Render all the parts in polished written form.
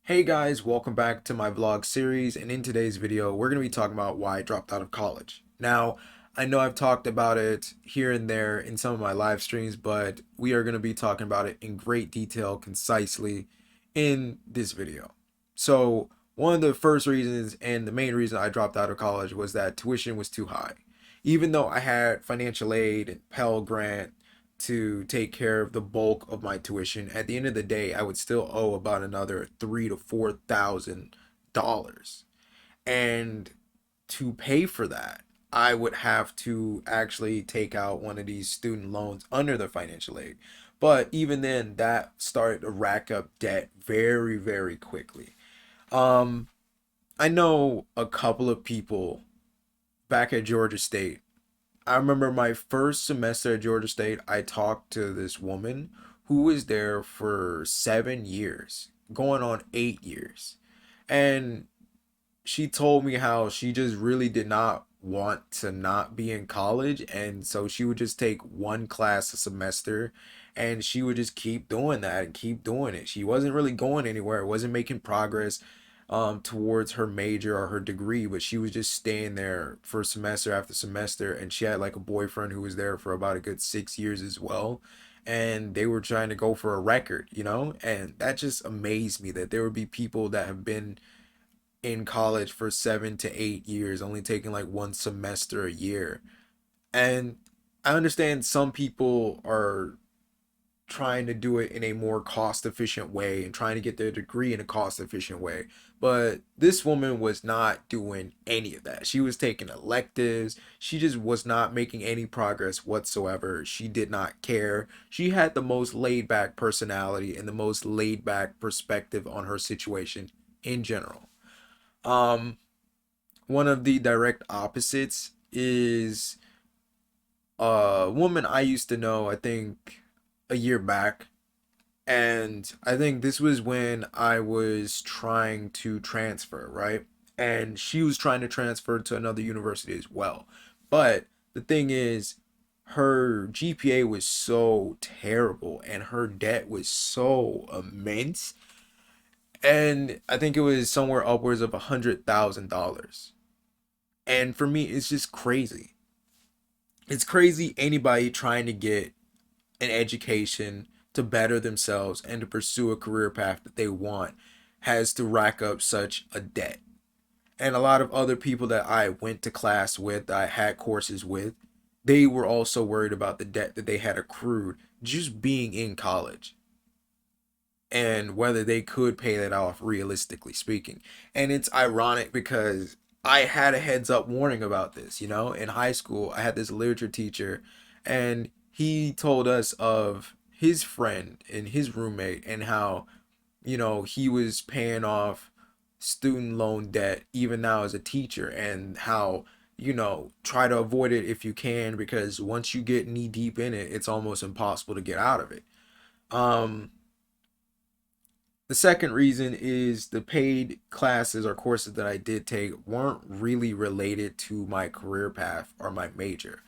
Hey guys, welcome back to my vlog series, and in today's video we're going to be talking about why I dropped out of college. Now, I know I've talked about it here and there in some of my live streams, but we are going to be talking about it in great detail, concisely, in this video. So, one of the first reasons and the main reason I dropped out of college was that tuition was too high. Even though I had financial aid and Pell Grant to take care of the bulk of my tuition, at the end of the day, I would still owe about another $3,000 to $4,000. And to pay for that, I would have to actually take out one of these student loans under the financial aid. But even then, that started to rack up debt very, very quickly. Um, I know a couple of people back at Georgia State. I remember my first semester at Georgia State, I talked to this woman who was there for 7 years, going on 8 years. And she told me how she just really did not want to not be in college. And so she would just take one class a semester and she would just keep doing that and keep doing it. She wasn't really going anywhere, wasn't making progress towards her major or her degree, but she was just staying there for semester after semester. And she had like a boyfriend who was there for about a good 6 years as well. And they were trying to go for a record, and that just amazed me that there would be people that have been in college for 7 to 8 years, only taking like one semester a year. And I understand some people are trying to do it in a more cost efficient way and trying to get their degree in a cost efficient way. But this woman was not doing any of that. She was taking electives. She just was not making any progress whatsoever. She did not care. She had the most laid back personality and the most laid back perspective on her situation in general. Um, One of the direct opposites is a woman I used to know, I think a year back. And I think this was when I was trying to transfer, right? And she was trying to transfer to another university as well. But the thing is, her GPA was so terrible and her debt was so immense. And I think it was somewhere upwards of $100,000. And for me, it's just crazy. It's crazy anybody trying to get an education to better themselves and to pursue a career path that they want has to rack up such a debt. And a lot of other people that I went to class with, that I had courses with, they were also worried about the debt that they had accrued just being in college and whether they could pay that off realistically speaking. And it's ironic because I had a heads up warning about this, in high school. I had this literature teacher and he told us of his friend and his roommate and how, he was paying off student loan debt even now as a teacher, and how, try to avoid it if you can, because once you get knee deep in it, it's almost impossible to get out of it. Um, the second reason is the paid classes or courses that I did take weren't really related to my career path or my major.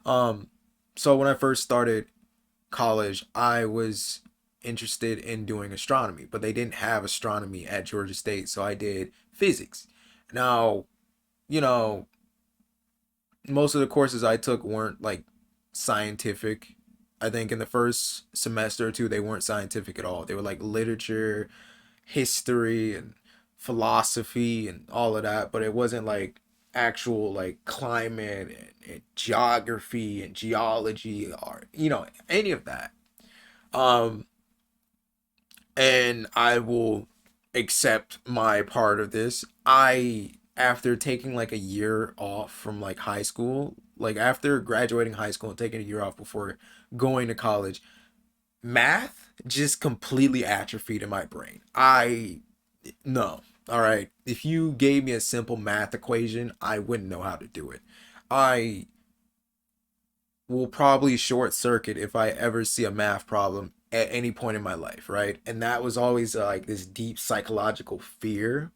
Um, so when I first started college, I was interested in doing astronomy, but they didn't have astronomy at Georgia State, so I did physics. Now, you know, most of the courses I took weren't like scientific. I think in the first semester or two, they weren't scientific at all. They were like literature, history, and philosophy, and all of that, but it wasn't like actual like climate and geography and geology or any of that. Um, and I will accept my part of this. After taking like a year off from like high school, like after graduating high school and taking a year off before going to college, math just completely atrophied in my brain. No. All right. If you gave me a simple math equation, I wouldn't know how to do it. I will probably short circuit if I ever see a math problem at any point in my life, right? And that was always like this deep psychological fear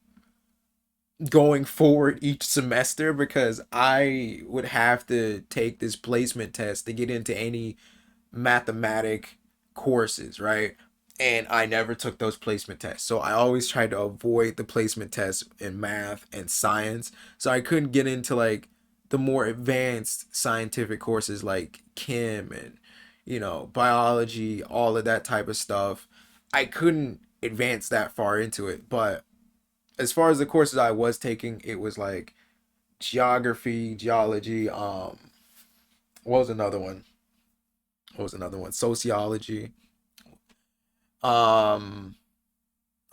going forward each semester, because I would have to take this placement test to get into any mathematic courses, right? and I never took those placement tests. So I always tried to avoid the placement tests in math and science. So I couldn't get into like the more advanced scientific courses like chem and biology, all of that type of stuff. I couldn't advance that far into it. But as far as the courses I was taking, it was like geography, geology, what was another one? What was another one? Sociology. Um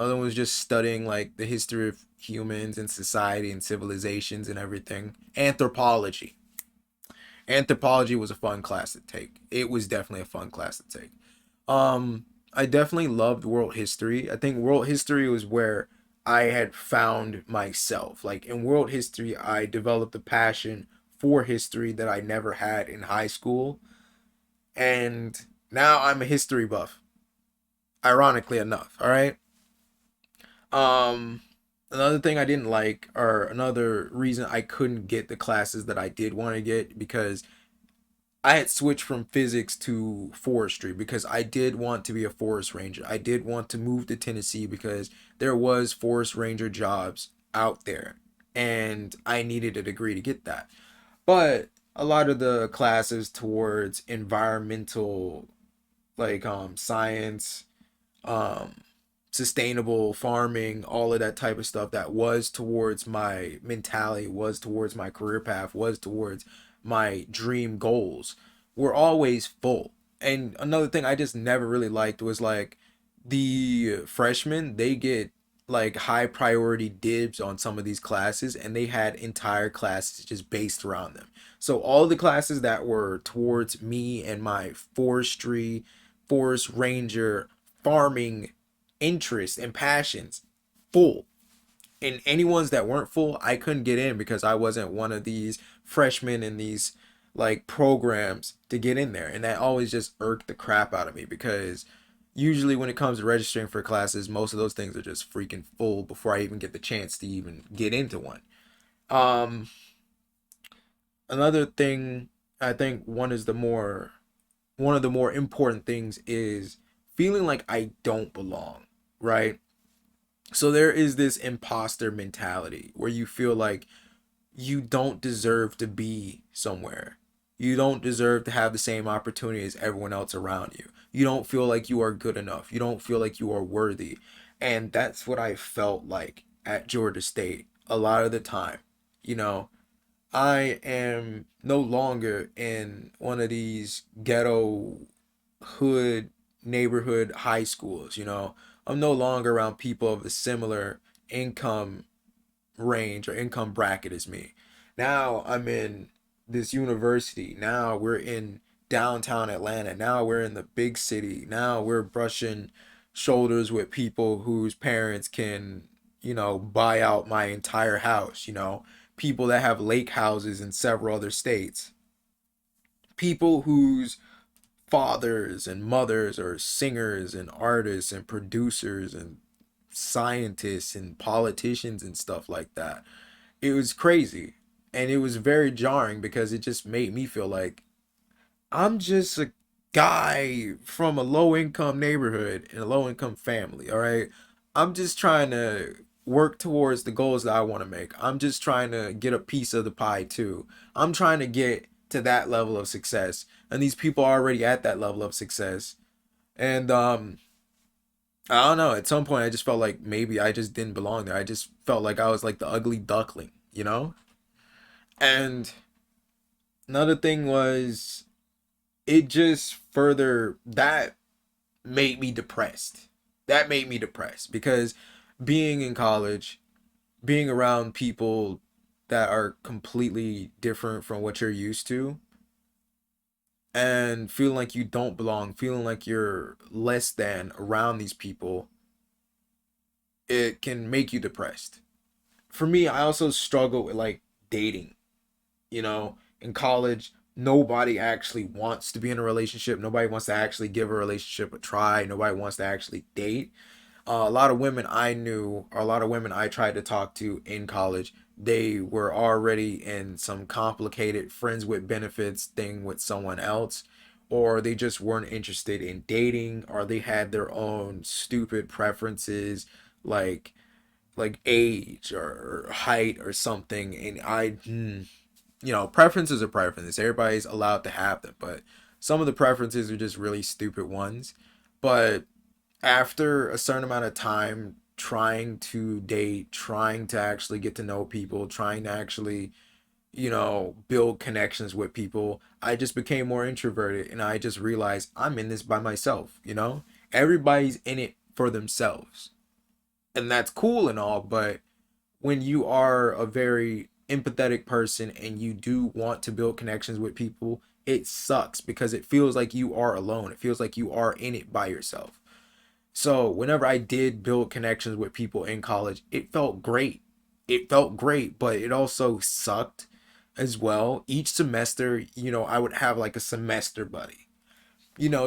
Other one was just studying like the history of humans and society and civilizations and everything. Anthropology. Anthropology was a fun class to take. It was definitely a fun class to take. I definitely loved world history. I think world history was where I had found myself. Like in world history, I developed a passion for history that I never had in high school. And now I'm a history buff, ironically enough. All right. Um, Another thing I didn't like, or another reason I couldn't get the classes that I did want to get, because I had switched from physics to forestry because I did want to be a forest ranger. I did want to move to Tennessee because there was forest ranger jobs out there, and I needed a degree to get that. But a lot of the classes towards environmental, like science, um sustainable farming, all of that type of stuff that was towards my mentality, was towards my career path, was towards my dream goals, were always full. And another thing I just never really liked was like the freshmen, they get like high priority dibs on some of these classes, and they had entire classes just based around them. So all the classes that were towards me and my forestry, forest ranger, farming interests and passions full. And any ones that weren't full, I couldn't get in because I wasn't one of these freshmen in these like programs to get in there. And that always just irked the crap out of me because usually when it comes to registering for classes, most of those things are just freaking full before I even get the chance to even get into one. Um Another thing, I think one of the more important things is feeling like I don't belong, right? So there is this imposter mentality where you feel like you don't deserve to be somewhere. You don't deserve to have the same opportunity as everyone else around you. You don't feel like you are good enough. You don't feel like you are worthy. And that's what I felt like at Georgia State a lot of the time. You know, I am no longer in one of these ghetto hood neighborhood high schools, you know. I'm no longer around people of a similar income range or income bracket as me. Now I'm in this university. Now we're in downtown Atlanta. Now we're in the big city. Now we're brushing shoulders with people whose parents can, buy out my entire house, people that have lake houses in several other states. People whose fathers and mothers are singers and artists and producers and scientists and politicians and stuff like that. It was crazy. And it was very jarring because it just made me feel like I'm just a guy from a low income neighborhood in a low income family, all right? I'm just trying to work towards the goals that I want to make. I'm just trying to get a piece of the pie too. I'm trying to get to that level of success. And these people are already at that level of success. And I don't know, at some point I just felt like maybe I just didn't belong there. I just felt like I was like the ugly duckling, you know? And another thing was it just further that made me depressed. That made me depressed because being in college, being around people that are completely different from what you're used to, and feeling like you don't belong, feeling like you're less than around these people, it can make you depressed. For me, I also struggle with like dating. In college, nobody actually wants to be in a relationship. Nobody wants to actually give a relationship a try. Nobody wants to actually date. A lot of women I knew, or a lot of women I tried to talk to in college, they were already in some complicated friends with benefits thing with someone else, or they just weren't interested in dating, or they had their own stupid preferences, like age or height or something. And preferences are preferences. Everybody's allowed to have them, but some of the preferences are just really stupid ones. But after a certain amount of time trying to date, trying to actually get to know people, trying to actually, build connections with people, I just became more introverted, and I just realized I'm in this by myself. Everybody's in it for themselves. And that's cool and all, but when you are a very empathetic person and you do want to build connections with people, it sucks because it feels like you are alone. It feels like you are in it by yourself. So whenever I did build connections with people in college, it felt great. It felt great, but it also sucked as well. Each semester, I would have like a semester buddy.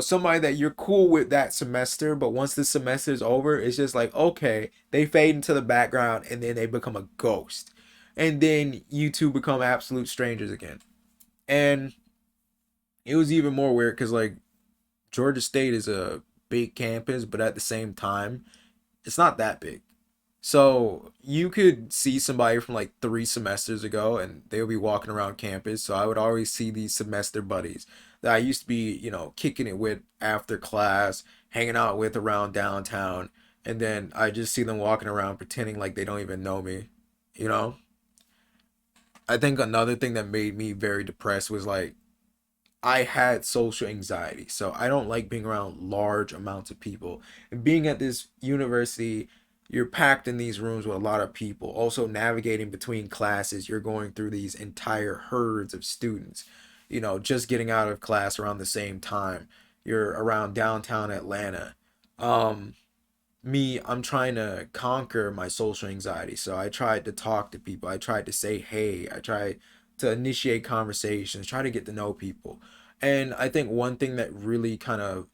Somebody that you're cool with that semester, but once the semester is over, it's just like, okay, they fade into the background and then they become a ghost. And then you two become absolute strangers again. And it was even more weird because, like, Georgia State is a big campus, but at the same time, it's not that big. So you could see somebody from like 3 semesters ago and they would be walking around campus. So I would always see these semester buddies that I used to be, kicking it with after class, hanging out with around downtown. And then I just see them walking around pretending like they don't even know me. You know? I think another thing that made me very depressed was like I had social anxiety, so I don't like being around large amounts of people. And being at this university, you're packed in these rooms with a lot of people. Also, navigating between classes, you're going through these entire herds of students, just getting out of class around the same time. You're around downtown Atlanta. Um, I'm trying to conquer my social anxiety. So I tried to talk to people. I tried to say hey. I tried to initiate conversations, try to get to know people. And I think one thing that really kind of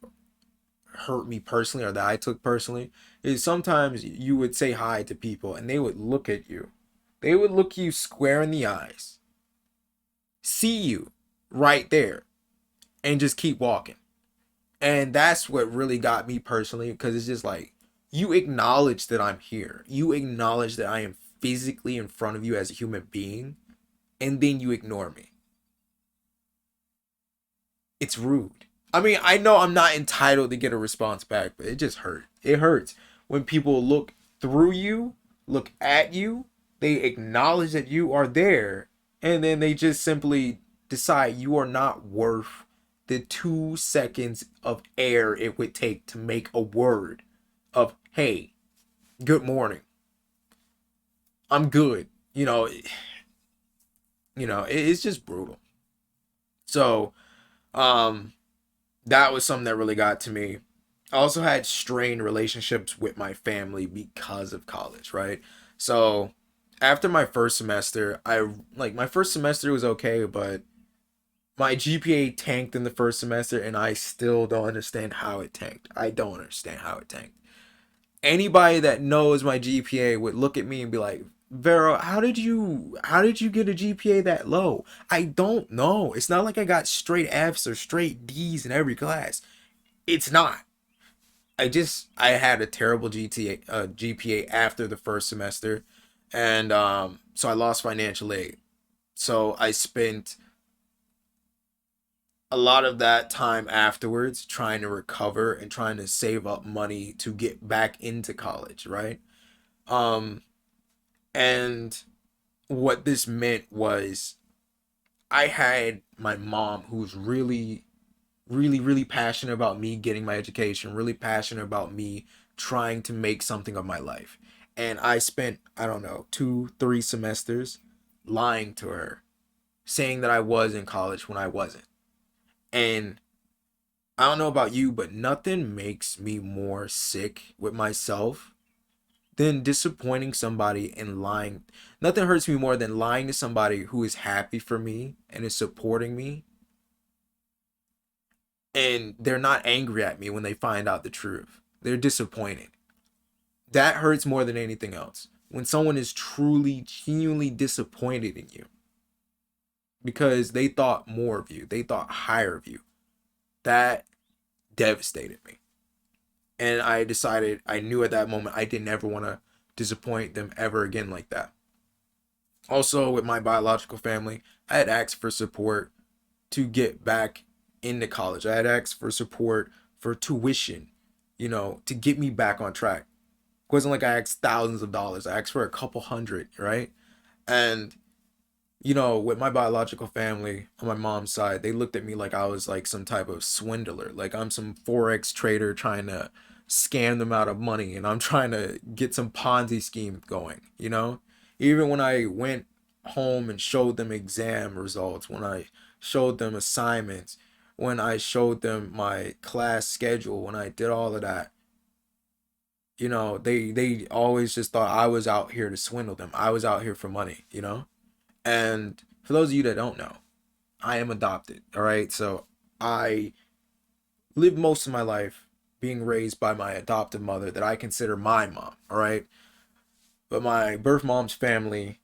hurt me personally, or that I took personally, is sometimes you would say hi to people and they would look at you. They would look you square in the eyes, see you right there, and just keep walking. And that's what really got me personally, because it's just like, you acknowledge that I'm here. You acknowledge that I am physically in front of you as a human being, and then you ignore me. It's rude. I mean, I know I'm not entitled to get a response back, but it just hurt. It hurts when people look through you, look at you, they acknowledge that you are there, and then they just simply decide you are not worth the 2 seconds of air it would take to make a word of, hey, good morning, I'm good. It's just brutal. So, um, that was something that really got to me. I also had strained relationships with my family because of college, right? So after my first semester, my first semester was okay, but my GPA tanked in the first semester and I still don't understand how it tanked. I don't understand how it tanked. Anybody that knows my GPA would look at me and be like, Vero, how did you get a GPA that low? I don't know. It's not like I got straight F's or straight D's in every class. It's not. I had a terrible GPA after the first semester, and so I lost financial aid. So I spent a lot of that time afterwards trying to recover and trying to save up money to get back into college, right? Um, and what this meant was I had my mom who's really really, really passionate about me getting my education, really passionate about me trying to make something of my life. And I spent, I don't know, 2, 3 semesters lying to her, saying that I was in college when I wasn't. And I don't know about you, but nothing makes me more sick with myself than disappointing somebody and lying. Nothing hurts me more than lying to somebody who is happy for me and is supporting me, and they're not angry at me when they find out the truth. They're disappointed. That hurts more than anything else. When someone is truly, genuinely disappointed in you because they thought more of you, they thought higher of you. That devastated me. And I decided, I knew at that moment I didn't ever want to disappoint them ever again like that. Also, with my biological family, I had asked for support to get back into college. I had asked for support for tuition, to get me back on track. It wasn't like I asked thousands of dollars. I asked for a couple hundred, right? And with my biological family on my mom's side, they looked at me like I was like some type of swindler, like I'm some Forex trader trying to scam them out of money and I'm trying to get some Ponzi scheme going. Even when I went home and showed them exam results, when I showed them assignments, when I showed them my class schedule, when I did all of that, they always just thought I was out here to swindle them. I was out here for money. And for those of you that don't know, I am adopted. All right. So I lived most of my life being raised by my adopted mother that I consider my mom. All right. But my birth mom's family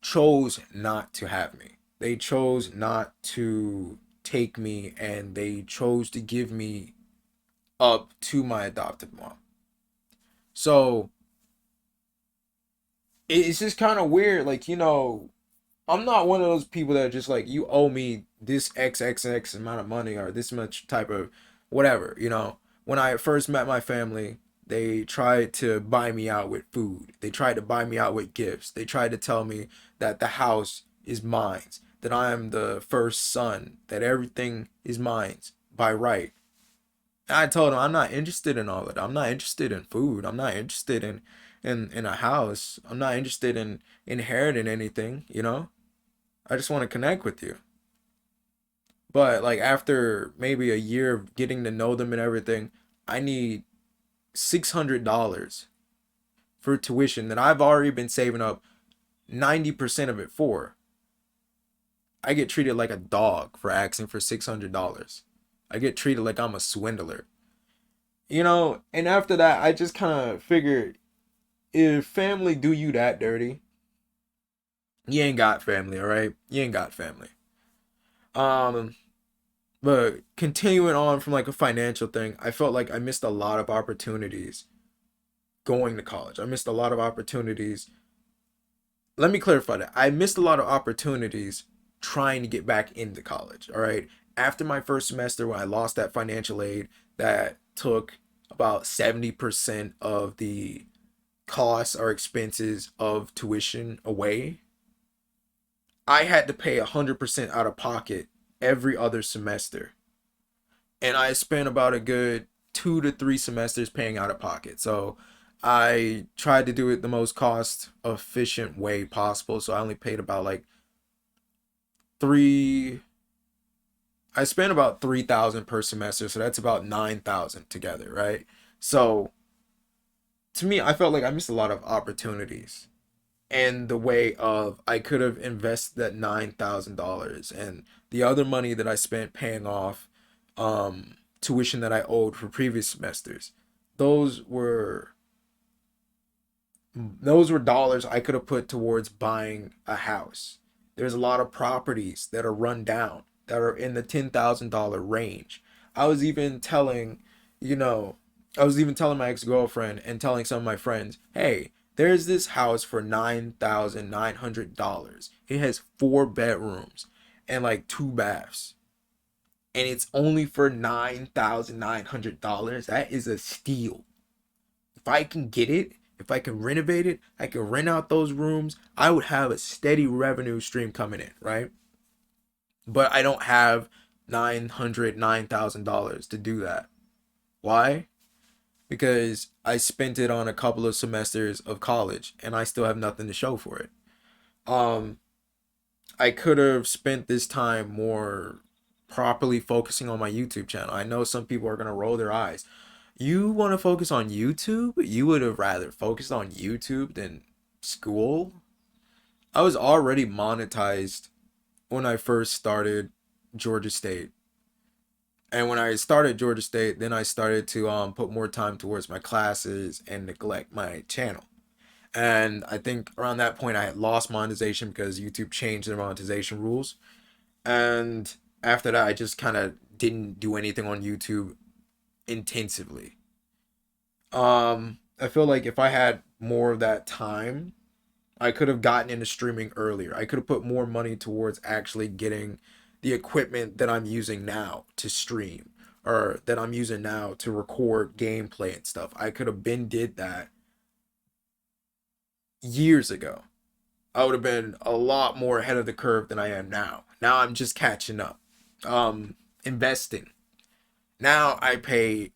chose not to have me. They chose not to take me and they chose to give me up to my adopted mom. So it's just kind of weird. Like, I'm not one of those people that are just like, you owe me this XXX amount of money or this much type of whatever. When I first met my family, they tried to buy me out with food. They tried to buy me out with gifts. They tried to tell me that the house is mine, that I am the first son, that everything is mine by right. And I told them I'm not interested in all of that. I'm not interested in food. I'm not interested in a house. I'm not interested in inheriting anything. I just want to connect with you. But like after maybe a year of getting to know them and everything, I need $600 for tuition that I've already been saving up 90% of it for. I get treated like a dog for asking for $600. I get treated like I'm a swindler. And after that, I just kind of figured if family do you that dirty, you ain't got family, all right? You ain't got family. Um, But continuing on from like a financial thing, I felt like I missed a lot of opportunities going to college. I missed a lot of opportunities. Let me clarify that. I missed a lot of opportunities trying to get back into college. All right. After my first semester, when I lost that financial aid that took about 70% of the costs or expenses of tuition away, I had to pay 100% out of pocket every other semester. And I spent about a good 2 to 3 semesters paying out of pocket. So I tried to do it the most cost efficient way possible. So I only paid about like three. I spent about 3,000 per semester, so that's about 9,000 together, right? So to me, I felt like I missed a lot of opportunities and the way of I could have invested that $9,000 and the other money that I spent paying off tuition that I owed for previous semesters. Those were those were dollars I could have put towards buying a house. There's a lot of properties that are run down that are in the $10,000 range. I was even telling, you know, I was even telling my ex-girlfriend and telling some of my friends, hey, there's this house for $9,900. It has 4 bedrooms and like 2 baths. And it's only for $9,900. That is a steal. If I can get it, if I can renovate it, I can rent out those rooms, I would have a steady revenue stream coming in, right? But I don't have $9,000 to do that. Why? Because I spent it on a couple of semesters of college and I still have nothing to show for it. Um, I could have spent this time more properly focusing on my YouTube channel. I know some people are gonna roll their eyes. You want to focus on YouTube? You would have rather focused on YouTube than school? I was already monetized when I first started Georgia State. And when I started Georgia State, then I started to put more time towards my classes and neglect my channel. And I think around that point I had lost monetization because YouTube changed their monetization rules. And after that, I just kind of didn't do anything on YouTube intensively. I feel like if I had more of that time, I could have gotten into streaming earlier. I could have put more money towards actually getting the equipment that I'm using now to stream, or that I'm using now to record gameplay and stuff. I could have been did that years ago. I would have been a lot more ahead of the curve than I am now. Now I'm just catching up. Investing. Now I pay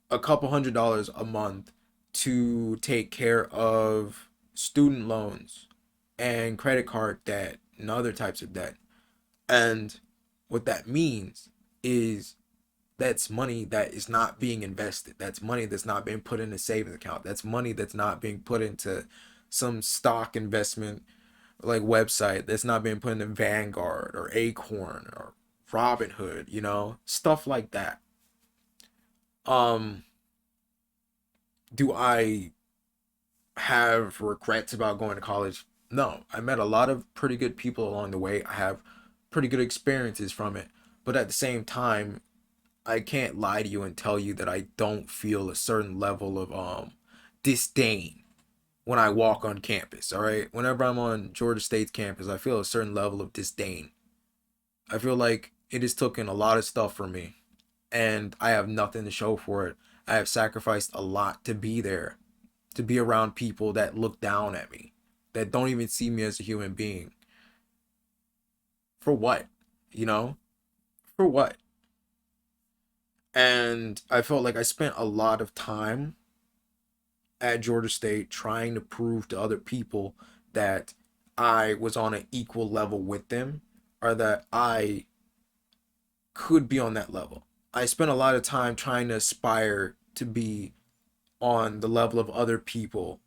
a couple $100s a month to take care of student loans and credit card debt and other types of debt. And what that means is that's money that is not being invested. That's money that's not being put in a savings account. That's money that's not being put into some stock investment like website that's not being put into Vanguard or Acorn or Robinhood, stuff like that. Um, do I have regrets about going to college? No, I met a lot of pretty good people along the way. I have pretty good experiences from it. But at the same time, I can't lie to you and tell you that I don't feel a certain level of disdain when I walk on campus, all right? Whenever I'm on Georgia State's campus, I feel a certain level of disdain. I feel like it has taken a lot of stuff from me and I have nothing to show for it. I have sacrificed a lot to be there, to be around people that look down at me, that don't even see me as a human being. For what? You know? For what? And I felt like I spent a lot of time at Georgia State trying to prove to other people that I was on an equal level with them, or that I could be on that level. I spent a lot of time trying to aspire to be on the level of other people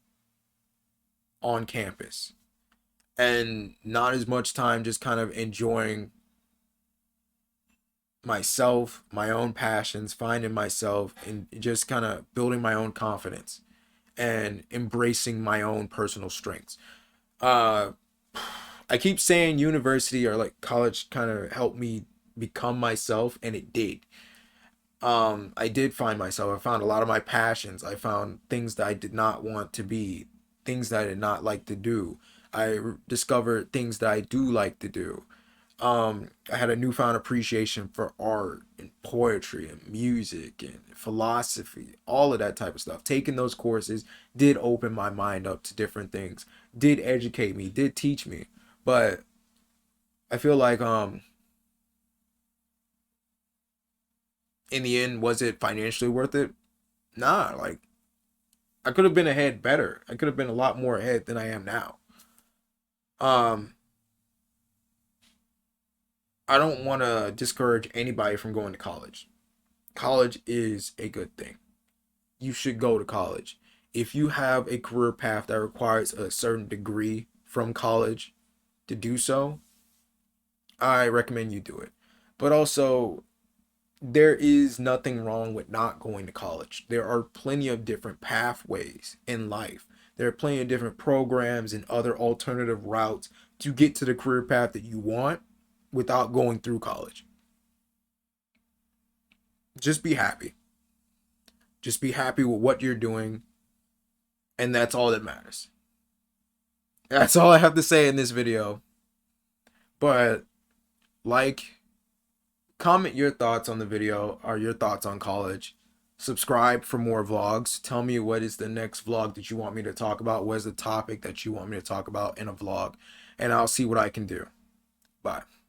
on campus, and not as much time just kind of enjoying myself, my own passions, finding myself, and just kind of building my own confidence and embracing my own personal strengths. Uh, I keep saying university or like college kind of helped me become myself, and it did. I did find myself. I found a lot of my passions. I found things that I did not want to be, things that I did not like to do. Discovered things that I do like to do. I had a newfound appreciation for art and poetry and music and philosophy, all of that type of stuff. Taking those courses did open my mind up to different things, did educate me, did teach me. But I feel like in the end, was it financially worth it? Nah, like I could have been ahead better. I could have been a lot more ahead than I am now. Um, I don't want to discourage anybody from going to college. College is a good thing. You should go to college. If you have a career path that requires a certain degree from college to do so, I recommend you do it. But also, there is nothing wrong with not going to college. There are plenty of different pathways in life. There are plenty of different programs and other alternative routes to get to the career path that you want without going through college. Just be happy. Just be happy with what you're doing, and that's all that matters. That's all I have to say in this video. But like, comment your thoughts on the video or your thoughts on college. Subscribe for more vlogs. Tell me what is the next vlog that you want me to talk about. What is the topic that you want me to talk about in a vlog? And I'll see what I can do. Bye.